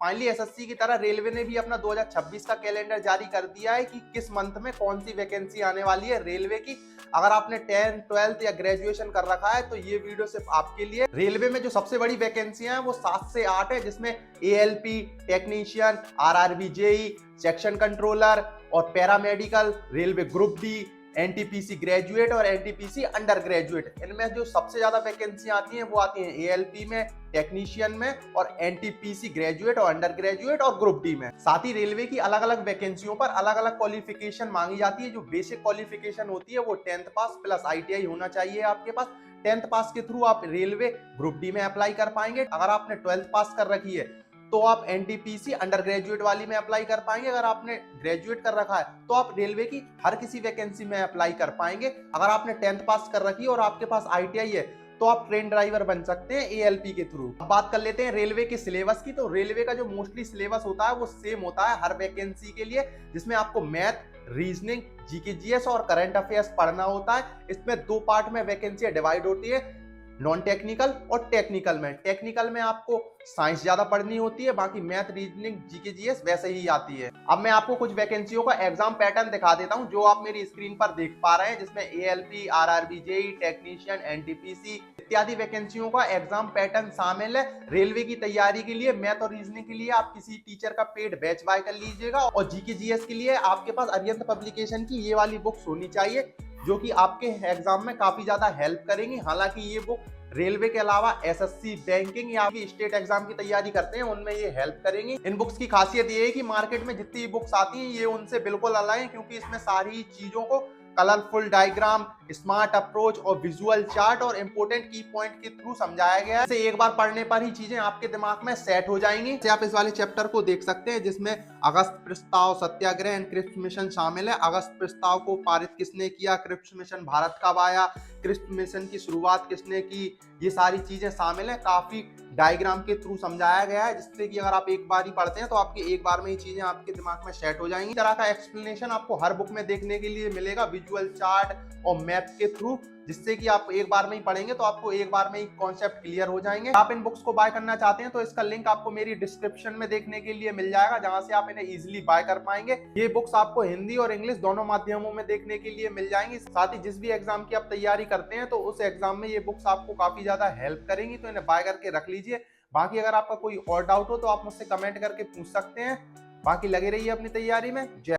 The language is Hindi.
फाइनली एसएससी की तरह रेलवे ने भी अपना 2026 का कैलेंडर जारी कर दिया है कि किस मंथ में कौन सी वैकेंसी आने वाली है रेलवे की। अगर आपने 10th 12th या ग्रेजुएशन कर रखा है तो ये वीडियो सिर्फ आपके लिए। रेलवे में जो सबसे बड़ी वैकेंसियां हैं वो 7 से 8 है, जिसमें ALP technician, RRB JE, section controller और paramedical, railway group D, NTPC graduate और एनटीपीसी अंडर ग्रेजुएट। इनमें जो सबसे ज्यादा वैकेंसी आती हैं वो आती हैं एएलपी में, टेक्नीशियन में और एनटीपीसी ग्रेजुएट और अंडर ग्रेजुएट और ग्रुप डी में। साथ ही रेलवे की अलग अलग वैकेंसियों पर अलग अलग क्वालिफिकेशन मांगी जाती है। जो बेसिक क्वालिफिकेशन होती है वो 10th पास प्लस आईटीआई होना चाहिए आपके पास। 10th पास के थ्रू आप रेलवे ग्रुप डी में अप्लाई कर पाएंगे। अगर आपने 12th पास कर रखी है तो आप एनटीपीसी अंडर ग्रेजुएट वाली में अप्लाई कर पाएंगे। अगर आपने ग्रेजुएट कर रखा है तो आप रेलवे की हर किसी वैकेंसी में अप्लाई कर पाएंगे। अगर आपने 10th पास कर रखी है और आपके पास आईटीआई है तो आप ट्रेन ड्राइवर बन सकते हैं एएलपी के थ्रू। अब बात कर लेते हैं रेलवे के सिलेबस की। तो रेलवे का जो मोस्टली सिलेबस होता है वो सेम होता है हर वैकेंसी के लिए, जिसमें आपको मैथ, रीजनिंग, जीके जीएस और करंट अफेयर्स पढ़ना होता है। इसमें 2 पार्ट में वैकेंसी डिवाइड होती है, नॉन टेक्निकल और टेक्निकल में। टेक्निकल में आपको साइंस ज्यादा पढ़नी होती है, बाकी मैथ, रीजनिंग, जीके जीएस वैसे ही आती है। अब मैं आपको कुछ वैकेंसियों का एग्जाम पैटर्न दिखा देता हूं जो आप मेरी स्क्रीन पर देख पा रहे हैं, जिसमें ALP, RRB JE, technician, NTPC इत्यादि वैकेंसियों का एग्जाम पैटर्न शामिल है। रेलवे की तैयारी के लिए मैथ और रीजनिंग के लिए आप किसी टीचर का पेड बैच बाय कर लीजिएगा, और जीके जीएस के लिए आपके पास अरिहंत पब्लिकेशन की ये वाली बुक्स होनी चाहिए जो कि आपके एग्जाम में काफी ज्यादा हेल्प करेंगी। हालांकि ये बुक रेलवे के अलावा एसएससी, बैंकिंग या स्टेट एग्जाम की तैयारी करते हैं उनमें ये हेल्प करेंगी। इन बुक्स की खासियत ये है कि मार्केट में जितनी बुक्स आती हैं ये उनसे बिल्कुल अलग है, क्योंकि इसमें सारी चीजों को कलरफुल डायग्राम, स्मार्ट अप्रोच और विजुअल चार्ट और इंपोर्टेंट की पॉइंट के थ्रू समझाया गया है। एक बार पढ़ने पर ही चीजें आपके दिमाग में सेट हो जाएंगी। आप इस वाले चैप्टर को देख सकते हैं जिसमें अगस्त प्रस्ताव, सत्याग्रह एंड क्रिप्स मिशन शामिल है। अगस्त प्रस्ताव को पारित किसने किया, क्रिप्स मिशन भारत कब आया, क्रिप्स मिशन की शुरुआत किसने की, ये सारी चीजें शामिल है। काफी डायग्राम के थ्रू समझाया गया है, जिससे कि अगर आप एक बार ही पढ़ते हैं तो आपके एक बार में ही चीजें आपके दिमाग में सेट हो जाएंगी। इस तरह का एक्सप्लेनेशन आपको हर बुक में देखने के लिए मिलेगा, विजुअल चार्ट और मैप के थ्रू, जिससे कि आप एक बार में ही पढ़ेंगे तो आपको एक बार में ही कॉन्सेप्ट क्लियर हो जाएंगे। आप इन बुक्स को बाय करना चाहते हैं तो इसका लिंक आपको मेरी डिस्क्रिप्शन में देखने के लिए मिल जाएगा, जहां से आप इन्हें इजीली बाय कर पाएंगे। ये बुक्स आपको हिंदी और इंग्लिश दोनों माध्यमों में देखने के लिए मिल जाएंगी। साथ ही जिस भी एग्जाम की आप तैयारी करते हैं तो उस एग्जाम में ये बुक्स आपको काफी ज्यादा हेल्प करेंगी, तो इन्हें बाय करके रख लीजिए। बाकी अगर आपका कोई और डाउट हो तो आप मुझसे कमेंट करके पूछ सकते हैं। बाकी लगे रहिए अपनी तैयारी में। जय